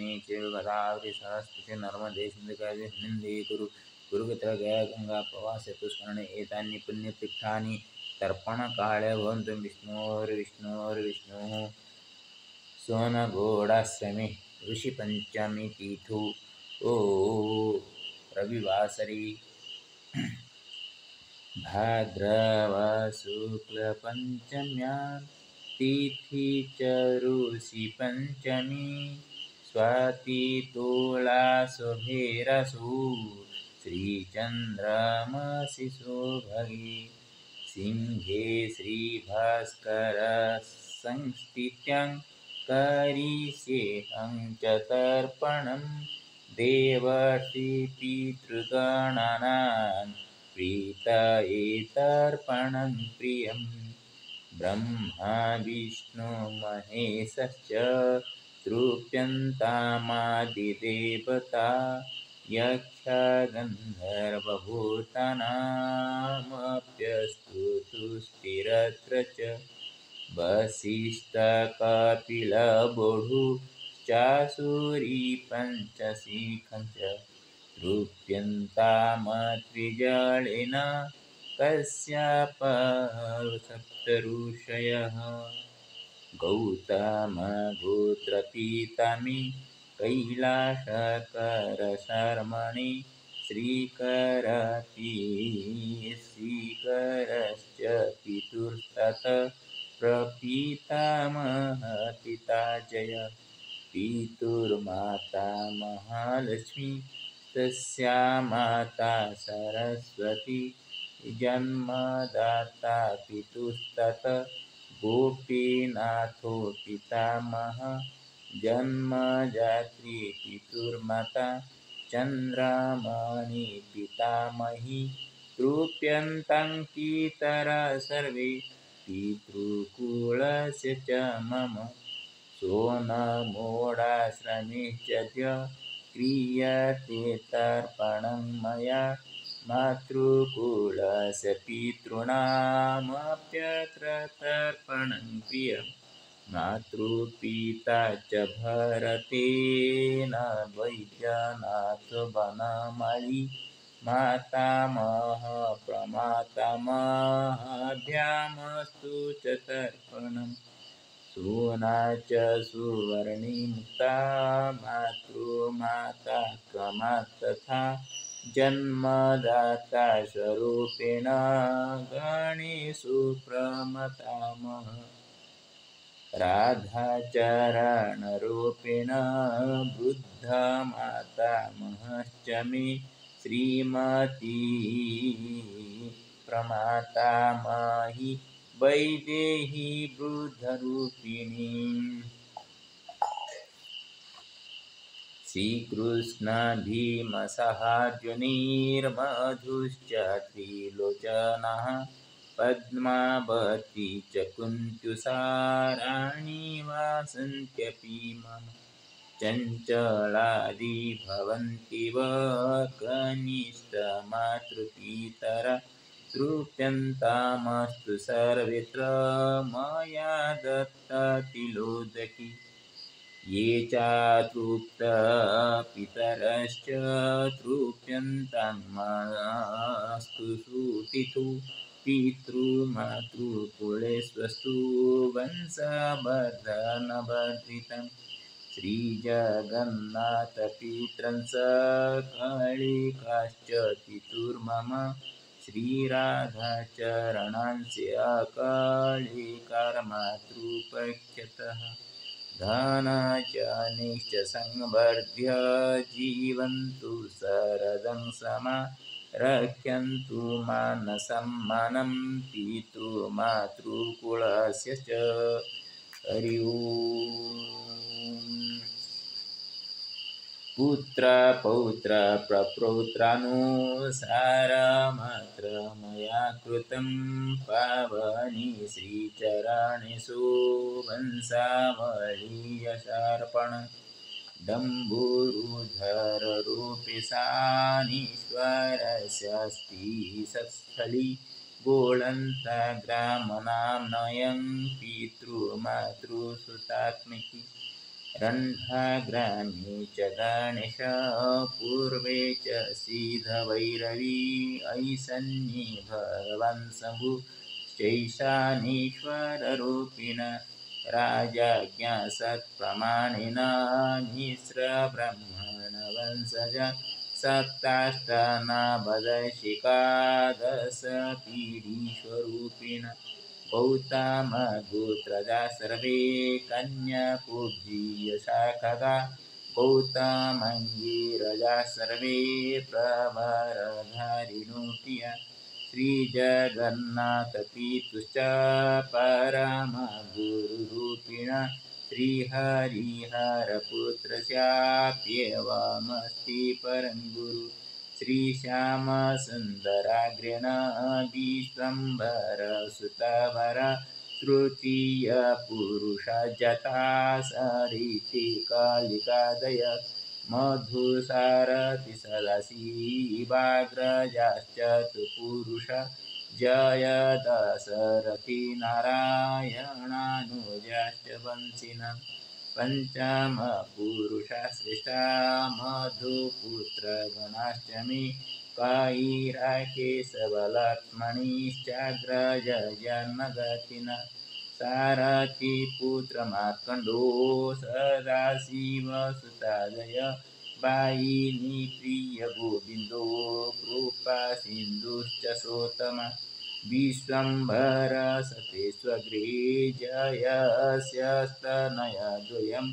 कामिनी चैव गोदावरी सरस्वती नर्मदे सिन्धु कावेरी कुरुक्षेत्र गया गंगा प्रवास चतुष्करणे एतानि पुण्यतीर्थानि तर्पणकाले भवन्तु विष्णोर्विष्णुः सोनगौडाश्रमे ऋषिपञ्चमी तिथौ रविवासरे भाद्रवशुक्लपञ्चम्यां तिथि च ऋषिपञ्चमी स्वातितुलाशुभेरसौ श्रीचन्द्रमसि सौभगे सिंहे श्रीभास्करसंस्थित्यां करिष्येऽहं च तर्पणं देवर्षिपितृगणानां प्रीतये तर्पणं प्रियं ब्रह्मा विष्णु महेशश्च तृप्यन्तामादिदेवता यक्षगन्धर्वभूतानामप्यस्तुतिस्थिरत्र च वसिष्ठकपिलबभुश्चासुरीपञ्चशिखञ्च तृप्यन्तामत्रिजलेन कश्यपसप्तऋषयः गौतमगोत्रपितामि कैलासकरशर्मणि श्रीकरश्च पितुस्ततः प्रपितामहपिता जय पितुर्माता महालक्ष्मी तस्या माता सरस्वती जन्मदाता पितुस्ततः गोपीनाथो पितामहः जन्मदात्री पितुर्माता चन्द्रमणि पितामही तृप्यन्तं पितरः सर्वे पितृकुलस्य च मम सोनमोडाश्रमेऽद्य क्रियते तर्पणं मया मातृकुलस्य पितॄणामप्यत्र तर्पणं प्रियं मातृपिता च भरतेन वैद्यनाथवनमाली मातामहः प्रमातामहाभ्यामस्तु च तर्पणम् सूना च सुवर्णिमुक्ता मातृमाता क्रमात् तथा जन्मदाता स्वरूपेण गणेषु प्रमतामः राधाचरणरूपेण वृद्धमातामहश्च मे श्रीमती प्रमातामही वैदेही वृद्धरूपिणी श्रीकृष्ण भीमसहार्जुनीर्मधुश्च त्रिलोचनः पद्मावती च कुन्त्युषाराणि वासन्त्यपि मम चञ्चलादि भवन्तीव कनिष्ठमातृपितरः तृप्यन्तामस्तु सर्वत्र मया दत्ततिलोदकी ये चातृप्तपितरश्च तृप्यन्तामस्तु सुतिथु पितृमातृकुलेष्वस्तु वंशवर्धनवर्धितं श्रीजगन्नाथपितरं सकलिकाश्च पितुर्मम श्रीराधाचरणांस्य अकालिकर्मातृपक्षतः धनजनैश्च संवर्ध्य जीवन्तु शरदं समा रक्षन्तु मानसम्मानं पितृमातृकुलस्य च हरि ओम् पुत्र पौत्र प्रपौत्रानुसारमत्र मया कृतं पावनी श्रीचरणेषु वंशावळीयशार्पण डम्बुरुधररूपिशानीश्वरस्यास्ति सत्स्थली गोळन्तग्रामनाम्नयं पितृमातृसुतात्मिकी रण्ढाग्रामे च गणेश पूर्वे च सिद्धभैरवी ऐसन्ये भगवान् शम्भुश्चैशानीश्वररूपिण राजाज्ञा सत्प्रमाणेन मिश्रब्रह्मणवंशज सप्ताष्टानावदशिकादशपीडीश्वरूपिण गौतमगोत्रजा सर्वे कन्याकुब्जीयशाखगा गौतमङ्गीरजा सर्वे प्रवरधारिणो प्रिया श्रीजगन्नाथपितुश्च परमगुरुरूपिण श्रीहरिहरपुत्रस्याप्येवमस्ति परं गुरु श्रीश्यामसुन्दराग्रेण विश्वम्भरसुतवर तृतीयपुरुषजता सरिति कालिकादय मधुसारथि सदाशिवाग्रजाश्चतुर्पुरुष जयदशरथि नारायणानुजाश्च वंशिनः पञ्चमपुरुषश्रेष्ठा मधुपुत्रगणाश्च मे कैराकेशवलक्ष्मणिश्चाग्रजन्मगतिनः सारथिपुत्रमार्कण्डो सदाशिवसुतादय वायिनी प्रियगोविन्दो कृपासिन्धुश्च सोत्तमः विश्वम्भरसतेष्वग्रे जयस्यस्तनयद्वयम्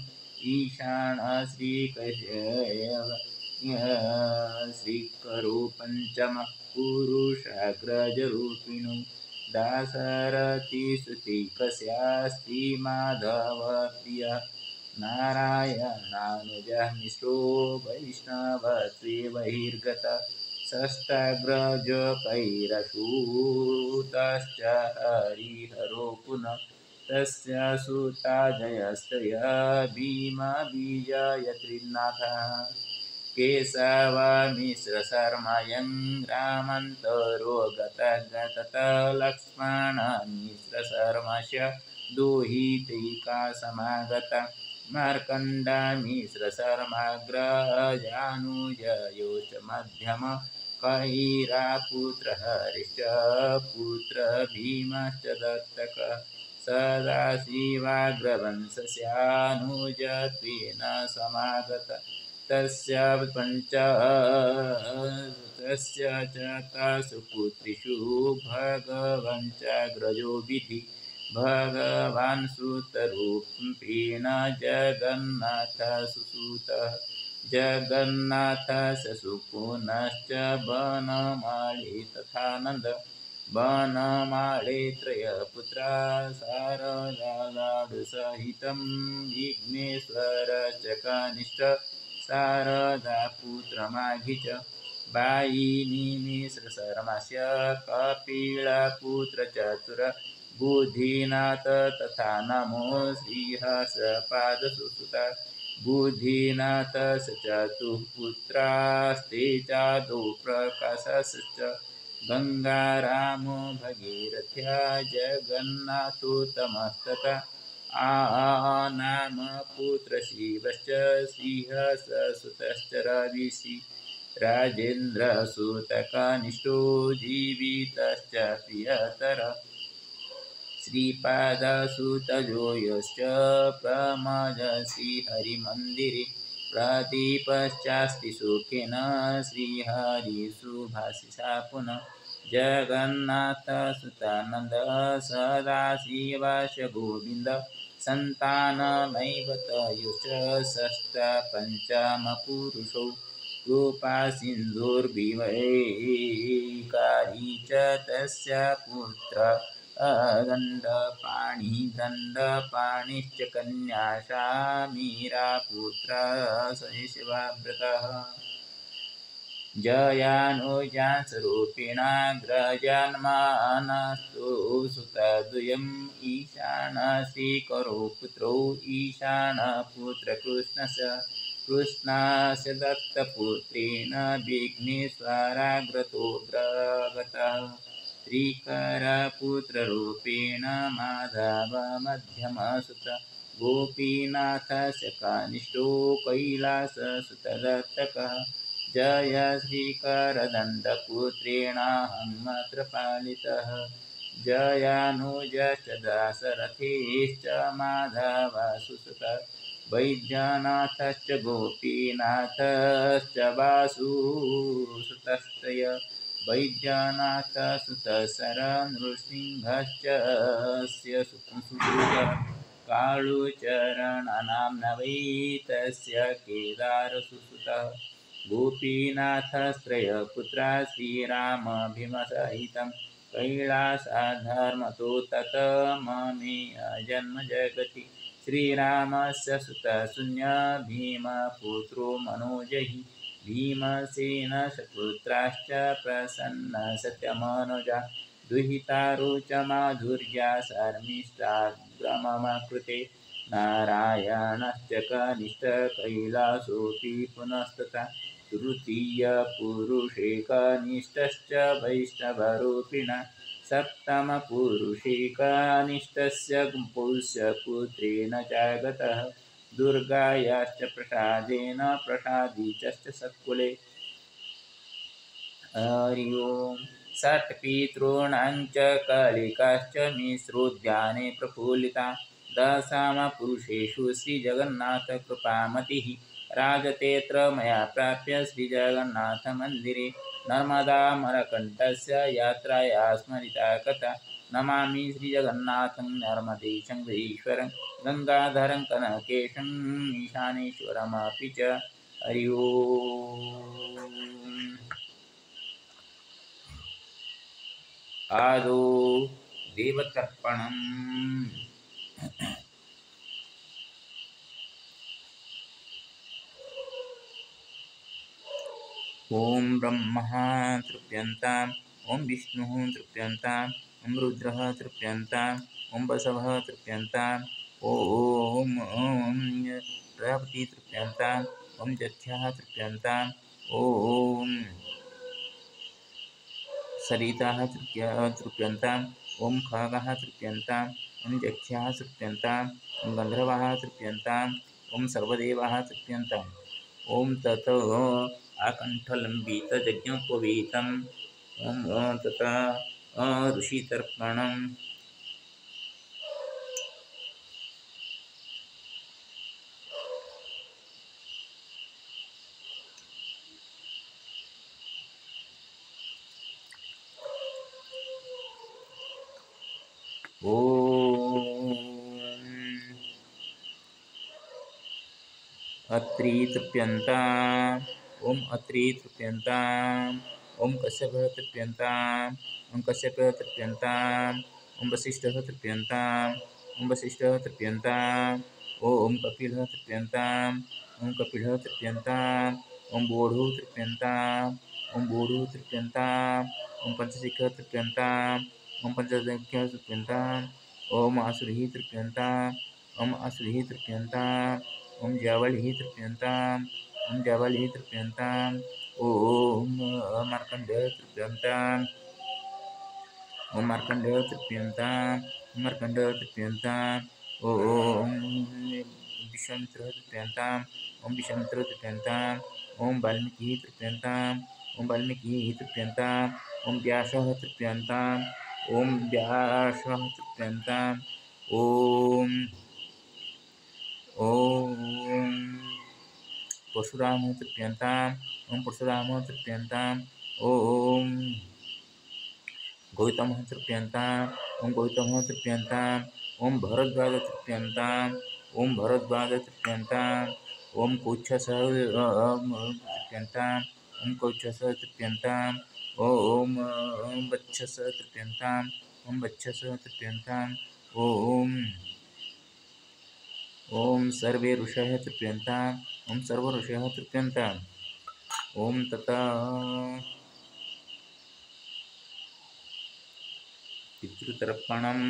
श्रीकरो पञ्चमः पुरुषाग्रजरूपिणो दाशरथिसुतिकस्यास्ति माधवप्रियः नारायणानुजः मिश्रो वैष्णवत्वे बहिर्गतः षष्ठाग्रजकैरसूतश्च हरिहरो पुनः तस्य सुता जयस्तय भीमविजयत्रिनाथः केशवमिश्रशर्मयं रामन्तरो गतलक्ष्मणमिश्रशर्मस्य दुहितैका समागता मार्कण्डमिश्रशर्माग्रजानुजयोश्च मध्यम कैरापुत्र हरिश्च पुत्र भीमश्च दत्तकः सदाशिवाग्रवंशस्यानुजत्वेन समागतः तस्य च तासु पुत्रिषु भगवञ्चाग्रजो विधि भगवान् सुतरूपेण जगन्नाथसुसूतः जगन्नाथस्य सुपुनश्च वनमाळे तथानन्द वनमाळे त्रयपुत्रा शारदालाडुसहितं विघ्नेश्वरश्च कनिष्ठ शारदापुत्रमाघि च वायिनीमिश्रशर्मस्य कपिलपुत्रचतुर बुद्धिनाथ तथा नमो श्रीहर्षपादसुसुता बुद्धिनाथस्य चतुःपुत्रास्ते चादौ प्रकाशश्च गङ्गारामो भगीरथ्या जगन्नाथोत्तमस्तथा नाम पुत्रशिवश्च श्रीहर्षसुतश्च रविषि राजेन्द्रसुतकनिष्ठो जीवितश्च प्रियतरः श्रीपादसुतजोयश्च प्रमदश्रीहरिमन्दिरे प्रदीपश्चास्ति सुखेन श्रीहरिसुभाषिषा पुनः जगन्नाथसुतानन्द सदाशिवश्च गोविन्द सन्तानमैव तयोश्च षष्ठपञ्चमपुरुषौ कृपासिन्धुर्विवैकारी च तस्य पुत्र दण्डपाणिश्च कन्या शामीरापुत्र शिवाव्रतः जयानुजांसरूपिणाग्रजन्मानस्तु सुतद्वयम् ईशानश्रीकरो पुत्रौ ईशानपुत्रकृष्णस्य दत्तपुत्रेण विघ्नेश्वराग्रतोऽग्रगतः श्रीकरपुत्ररूपेण माधवमध्यमसुत गोपीनाथस्य कानिष्ठो कैलाससुतदत्तकः जय श्रीकरदण्डपुत्रेणाहमत्र पालितः जयानुजश्च दासरथीश्च माधवसुसुतः वैद्यनाथश्च गोपीनाथश्च वासुसुतस्तय वैद्यनाथसुतशरणनृसिंहश्च अस्य सुतः काळुचरणनाम्ना वै तस्य केदारसुसुतः गोपीनाथस्त्रयपुत्रा श्रीरामभीमसहितं कैलासधर्मतो ततममे जन्म जगति श्रीरामस्य सुतशून्य भीमपुत्रो मनोजहि भीमसेनशपुत्राश्च प्रसन्न सत्यमनुजा दुहितारो च माधुर्या शर्मिष्ठाग्रमकृते नारायणश्च कनिष्ठ कैलासोऽपि पुनस्तथा तृतीयपुरुषे कनिष्ठश्च वैष्णवरूपिणः सप्तमपुरुषे कनिष्ठस्य पुष्यपुत्रेण जागतः दुर्गायाश्च प्रसादेन प्रसादितश्च सत्कुले हरि ओं षट्पितॄणां च कलिकाश्च मिश्रोद्याने प्रफुल्लिता दशामपुरुषेषु श्रीजगन्नाथकृपामतिः राजतेऽत्र मया प्राप्य श्रीजगन्नाथमन्दिरे नर्मदामरकण्ठस्य यात्राया स्मरिता कथा नमामि श्रीजगन्नाथं नर्मदेशं गिरीश्वरं गङ्गाधरं कनकेशं ईशानेश्वरमपि च हरि ओम् आदौ देवतर्पणम् ॐ ब्रह्मः तृप्यन्ताम् ॐ विष्णुः तृप्यन्ताम् ॐ रुद्रः तृप्यन्ताम् ॐ वसवः तृप्यन्ताम् ॐ प्रजापतिः तृप्यन्ताम् ॐ जथ्यः तृप्यन्ताम् ॐ सरिताः तृप्यन्ताम् ॐ खगः तृप्यन्ताम् ॐ जख्याः तृप्यन्ताम् ॐ गन्धर्वाः तृप्यन्ताम् ॐ सर्वदेवाः तृप्यन्ताम् ॐ तत आकण्ठलम्बितयज्ञोपवीतम् ॐ तत ऋषितर्पणम् ॐ अत्रि तृप्यन्ताम् ॐ अत्रि तृप्यन्ताम् ॐ कश्यपः तृप्यन्ताम् ॐ कश्यपः तृप्यन्ताम् ॐ वसिष्ठः तृप्यन्ताम् ॐ वसिष्ठः तृप्यन्ताम् ॐ कपिलः तृप्यन्ताम् ॐ कपिलः तृप्यन्ताम् ॐ बोढुः तृप्यन्ताम् ॐ बोढुः तृप्यन्ताम् ॐ पञ्चशिखः तृप्यन्ताम् ॐ पञ्चशिखः तृप्यन्ताम् ॐ आसुरिः तृप्यन्ताम् ॐ आसुरिः तृप्यन्ताम् ॐ जावलिः तृप्यन्ताम् ॐ जावलिः तृप्यन्ताम् ॐ मार्कण्डेयः तृप्यन्ताम् ॐ मार्कण्डेयः तृप्यन्ताम् ॐ मार्कण्डेयः तृप्यन्ताम् ॐ विश्वामित्रः तृप्यन्ताम् ॐ विश्वामित्रः तृप्यन्ताम् ॐ वाल्मीकिः तृप्यन्ताम् ॐ वाल्मीकिः तृप्यन्ताम् ॐ व्यासः तृप्यन्ताम् ॐ व्यासः तृप्यन्ताम् ॐ परशुरामः तृप्यन्ताम् ॐ परशुरामः तृप्यन्ताम् ॐ गौतमः तृप्यन्ताम् ॐ गौतमः तृप्यन्ताम् ॐ भरद्वाज तृप्यन्ताम् ॐ भरद्वाज तृप्यन्ताम् ॐ कोच्छसः तृप्यन्ताम् ॐ कोच्छसः तृप्यन्ताम् ॐ वच्छसः तृप्यन्ताम् ॐ वच्छसः तृप्यन्ताम् ॐ सर्वे ऋषयः तृप्यन्ताम् ॐ सर्व ऋषयः तृप्यन्ताम् ॐ तथा पितृतर्पणम्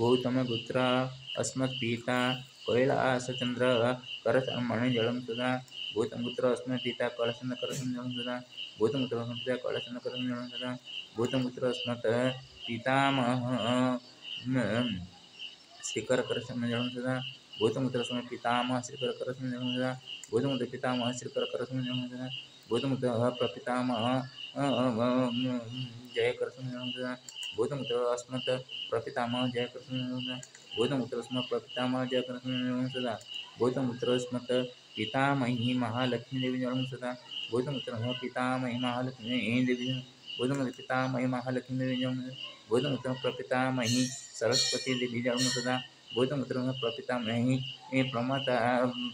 गौतमपुत्र अस्मत्पिता कैलासचन्द्र करचमणिजलं सदा गौतमपुत्र अस्मत्पिता कैलासचन्द्र करचमणिजलं सदा गौतमपुत्र अस्मत्पिता कैलासचन्द्र करचमणिजलं सदा गौतमपुत्र अस्मत्पितामहः श्रीकर करचमणिजलं सदा गौतमपुत्र अस्मत्पितामहः श्रीकर करचमणिजलं सदा गौतमपुत्र पितामहः श्रीकर करचमणिजलं सदा गौतमपुत्र प्रपितामहः जय करचमणिजलं सदा गौतमपुत्र अस्मत् प्रपितामह जय करचमणिजलं सदा गौतमपुत्र अस्मत् प्रपितामह जय करचमणिजलं सदा गौतमपुत्र अस्मत् पितामही महालक्ष्मी देवी जलं सदा गौतमपुत्र पितामही महालक्ष्मी देवी गौतमपुत्र पितामही महालक्ष्मी देवी जलं गौतमपुत्र प्रपितामही सरस्वती देवी जलं सदा गौतमपुत्र प्रपितामही प्रमाता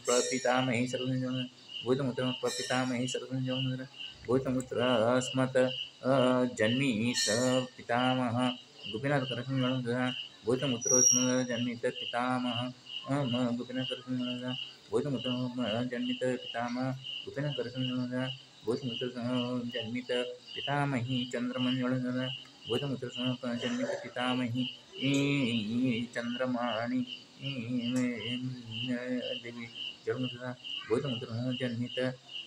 प्रपितामही सरस्वती जलं गौतमपुत्र प्रपितामही सरस्वती जलं गौतमपुत्र अस्मत् जन्मीत पितामह गोपीनाथ करचमणि जलं सदा गौतमपुत्र अस्मत् जन्मीत पितामह गोपीनाथ करचमणि जलं सदा गौतमपुत्र जन्मीत पितामह गोपीनाथ करचमणि जलं सदा गौतमपुत्र जन्मीत पितामही चंद्रमणि जलं सदा गौतमपुत्र जन्मीत पितामही चंद्रमणि देवी जलं सदा गौतमपुत्र जन्मीत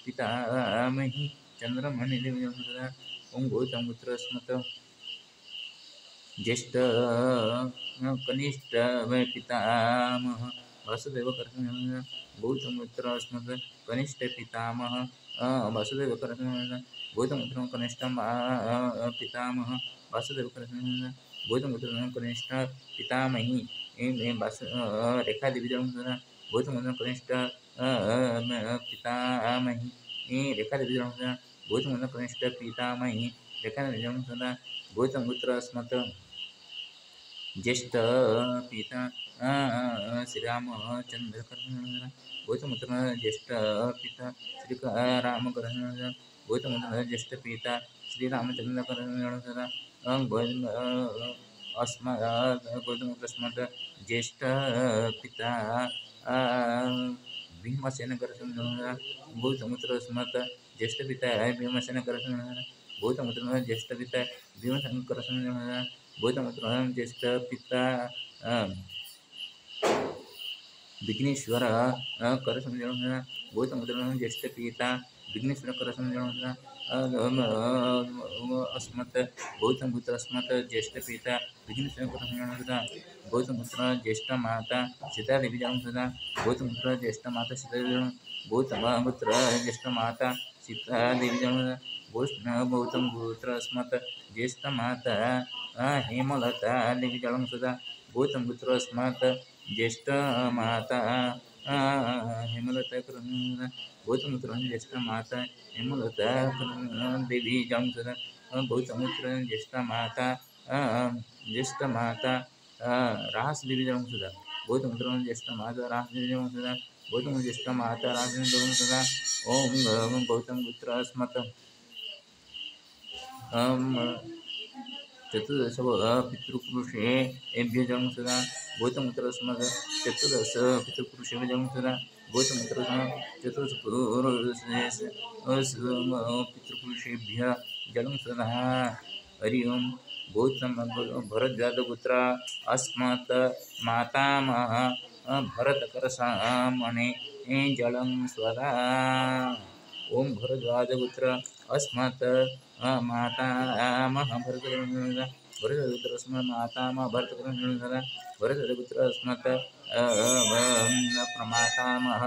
पितामही चंद्रमणि देवी जलं सदा ओम गौतमपुत्र अस्मत् ज्येष्ठ कनिष्ठ पितामह वासुदेव करचमणि गौतमपुत्र अस्मत् कनिष्ठ पितामह वासुदेव करचमणि गौतमपुत्र कनिष्ठ पितामह वासुदेव करचमणि गौतमपुत्र कनिष्ठ पितामही रेखा देवी जलं सदा गौतमपुत्र कनिष्ठ पितामही रेखा देवी जलं सदा गौतमपुत्र कनिष्ठ पितामही रेखा देवी जलं सदा गौतमपुत्र अस्मत् ज्येष्ठ पिता श्रीरामचंद्र करचमणि गौतमपुत्र ज्येष्ठ पिता श्री राम करचमणि गौतमपुत्र ज्येष्ठ पिता श्रीरामचंद्र करचमणि सदा गौतमपुत्र अस्मत् ज्येष्ठ पिता भीमसेन करचमणि गौतमपुत्र अस्मत् ज्येष्ठ पिता भीमसेन करचमणि गौतमपुत्र ज्येष्ठ पिता भीमसेन करचमणि गौतमपुत्र ज्येष्ठ पिता विघ्नेश्वर करचमणि गौतमपुत्र ज्येष्ठ पिता विघ्नेश्वर करचमणि अस्मत् गौतमपुत्र अस्मत् ज्येष्ठ पिता विघ्नेश्वर करचमणि गौतमपुत्र ज्येष्ठ माता सीतादेवी जलं सदा गौतमपुत्र ज्येष्ठ माता सीतादेवी जलं गौतमपुत्र ज्येष्ठ माता सीतादेवी जलं गौतमपुत्र अस्मत् ज्येष्ठ माता हेमलता देवी जलं सदा गौतमपुत्र अस्मत् ज्येष्ठ माता हेमलता गौतमपुत्र ज्येष्ठ माता हेमलता देवी जलं सदा गौतमपुत्र ज्येष्ठ माता रास देवी जलं सदा गौतमपुत्र ज्येष्ठ माता रास देवी जलं सदा गौतम ज्येष्ठ माता रास देवी जलं सदा ओम गौतमपुत्र अस्मत् चतुर्दश पितृपुरुषे एभ्य जलं सदा गौतमपुत्र अस्मत् चतुर्दश पितृपुरुषे जलं सदा गौतमपुत्र चतुर्दश पितृपुरुषेभ्य जलं सदा हरि ओम गौतम भरद्वाजपुत्र अस्मत् मातामह भरतकरचमणि जलं सदा ओम भरद्वाजपुत्र अस्मत् मातामह भरतपुत्र अस्मत् मातामह भरतकरचमणि सदा भरतपुत्र अस्मत् प्रमातामह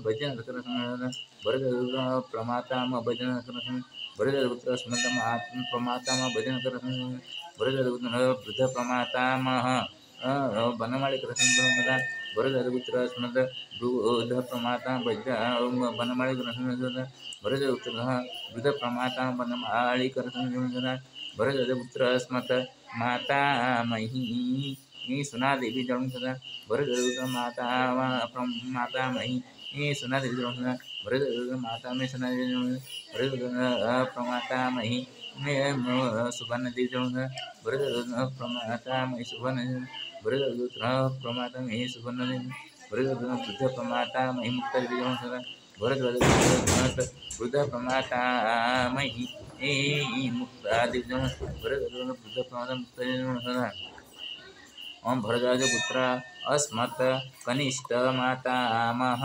भजनकरचमणि भरतपुत्र प्रमातामह भजनकरचमणि भरतपुत्र अस्मत् प्रमातामह भजनकरचमणि भरतपुत्र वृद्ध प्रमातामह बनमाळी करचमणि सदा भरतपुत्र अस्मत् वृद्ध प्रमाता बनमाळी करचमणि सदा भरतपुत्र वृद्ध प्रमाता बनमाळी करचमणि सदा भरतपुत्र अस्मत् मातामही सुनादेवी जलं सदा भरतपुत्र मातामही सुनादेवी जलं सदा भरतपुत्र मातामही सुनादेवी जलं भरतपुत्र प्रमातामही सुवर्णदेवी जलं सदा भरतपुत्र प्रमातामही सुवर्णदेवी भरतपुत्र प्रमातामही सुवर्णदेवी भरतपुत्र वृद्ध प्रमातामही मुक्तादेवी जलं सदा भरतपुत्र वृद्ध प्रमातामही मुक्तादेवी जलं भरतपुत्र वृद्ध प्रमाता मुक्तादेवी जलं सदा ओम भरद्वाजपुत्र अस्मत् कनिष्ठ मातामह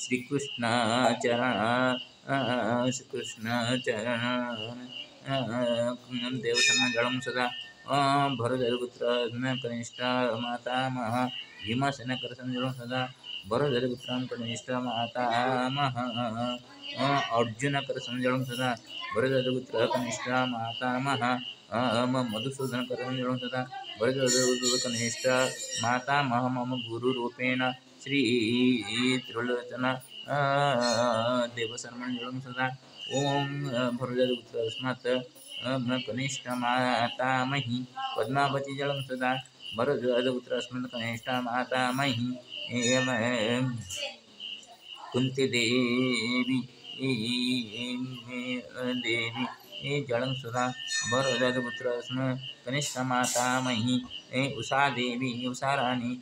श्रीकृष्ण चरण श्रीकृष्ण चरण देवसन्नजलं सदा भरद्वाजपुत्र कनिष्ठ मातामह भीमसेनकरसंजलं सदा भरद्वाजपुत्रं कनिष्ठ मातामह अर्जुनकरसंजलं सदा भरद्वाजपुत्र कनिष्ठ मातामह मधुसूदनकरसंजलं सदा भरद्वाजपुत्रकनिष्ठ मातामह मम गुरुरूपेण श्री त्रिलोचन देवसन्मञ्जलं सदा ओम भरद्वाजपुत्र अस्मत् कनिष्ठ मातामही पद्मावती जलं सदा भरद्वाजपुत्र अस्मत् कनिष्ठ मातामही कुंती देवी देवी जलं सदा भरद्वाजपुत्र अस्मत् कनिष्ठ मातामही उषा देवी उषा रानी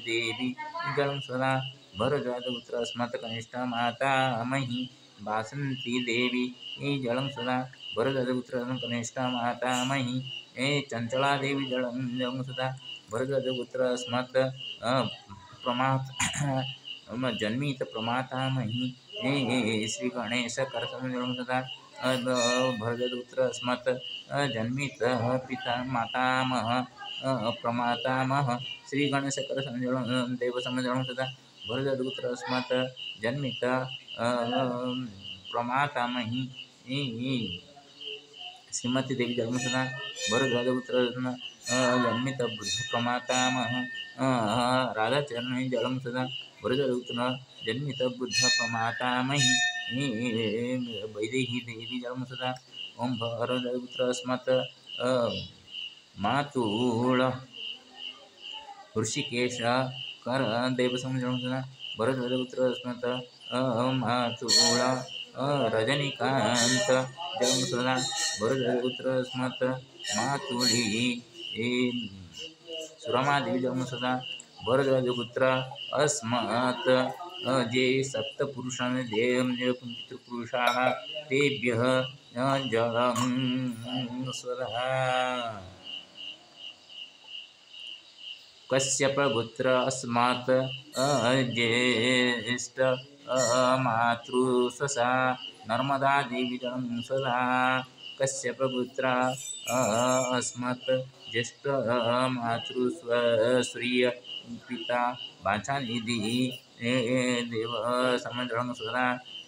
देवी जलं सदा भरद्वाजपुत्र अस्मत् कनिष्ठ मातामही बासंती देवी जलं सदा भरद्वाजपुत्र कनिष्ठ मातामही चंचला देवी जलं सदा भरद्वाजपुत्र अस्मत् प्रमात जन्मीत प्रमातामही श्री गणेश करसंजलं सदा भरद्वाजपुत्र अस्मत् जन्मीत पिता मातामह प्रमातामह श्री गणेश करसंजलं देवसंजलं सदा भरद्वाजपुत्र अस्मत् जन्मीत प्रमातामही श्रीमती देवी जन्म सदा भरद्वाजपुत्र जन्मित बुद्ध प्रमातामह राधाचरण जलम सदा भरद्वाजपुत्र जन्मित बुद्ध प्रमातामही वैदेही देवी जन्म सदा ओम भरद्वाजपुत्र अस्मत् मातुल ऋषिकेश कर देवसंजलं सदा भरद्वाजपुत्र अस्मत् मातुल रजनीकांत जन्म सदा भरद्वाजपुत्र अस्मत् मातुली सुरमादेवी जन्म सदा भरद्वाजपुत्र अस्मत् जे सप्तपुरुषान् पितृपुरुषाः तेभ्यः जलं सदा कश्यपपुत्र अस्मात् ज्येष्ठ मातृस्वसा नर्मदा देवी जलं सदा कश्यपपुत्र अस्मत् ज्येष्ठ मातृस्वश्रिय पिता वाचानिधि देव समजलं सदा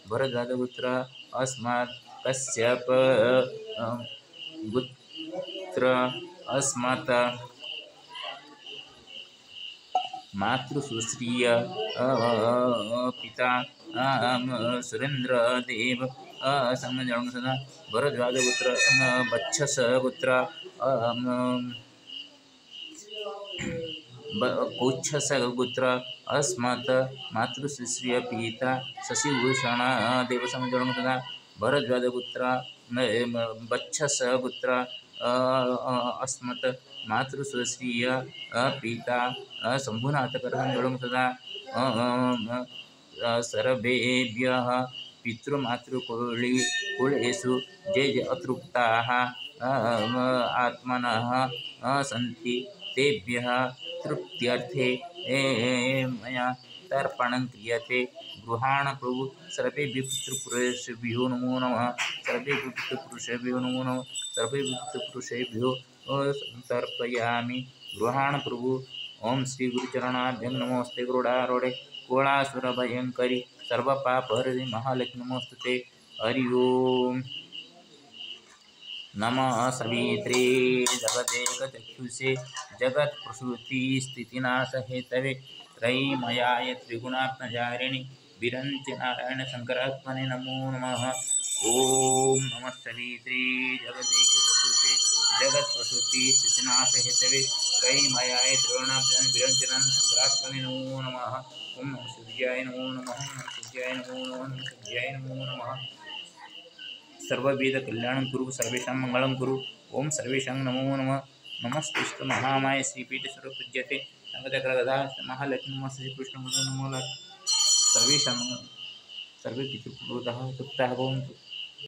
भरद्वाजपुत्र अस्मत् कश्यप पुत्र अस्मत् मातृसुश्रिय पिता सुरेंद्र देव समजलं सदा भरद्वाजपुत्र बच्छस पुत्र कौच्छसपुत्र अस्मत् मातृसुश्रिय पिता शशिभूषण देव समजलं सदा भरद्वाजपुत्र बच्छसपुत्र अस्मत् मातृस्वश्रिय पिता शंभुनाथकरसंजलं सदा सर्वेभ्यः पितृमातृकुलेषु ये अतृप्ताः आत्मनः सन्ति तेभ्यः तृप्त्यर्थे मया तर्पणं क्रियते गृहाण प्रभु सर्वेभ्यः पितृपुरुषेभ्यो नमो नमः सर्वेभ्यः पितृपुरुषेभ्यो नमो नमः सर्वेभ्यः पितृपुरुषेभ्यो तर्पयामि गृहाण प्रभु ओम श्री गुरुचरणाभ्यं नमोस्ते गरुडारूढे कोलासुर भयंकरी सर्वपापहरि महालक्ष्मी नमोस्तुते हरि ओम नमः सवित्रे जगदेकचक्षुषे जगत्प्रसूति स्थितिनाशहेतवे त्रयीमयाय त्रिगुणात्मजारिणि विरञ्चनारायण शंकरात्मने नमो नमः ओम नमः सवित्रे जगदेकचक्षुषे जगत्प्रसूति स्थितिनाशहेतवे त्रयीमयाय त्रिगुणात्मजारिणि विरञ्चनारायण शंकरात्मने नमो नमः ओम नमः सूर्याय नमो नमः नमः सूर्याय नमो नमः नमः सूर्याय नमो नमः सर्ववेद कल्याणं कुरु सर्वेषां मंगलं कुरु ओम सर्वेषां नमो नमः नमस्ते महामाय श्रीपीठ सर्वपूज्यते संगतकरगदा महालक्ष्मी नमः श्रीकृष्ण नमो सर्वेषां सर्वे पितृपुरोधाः तृप्ताः भवन्तु।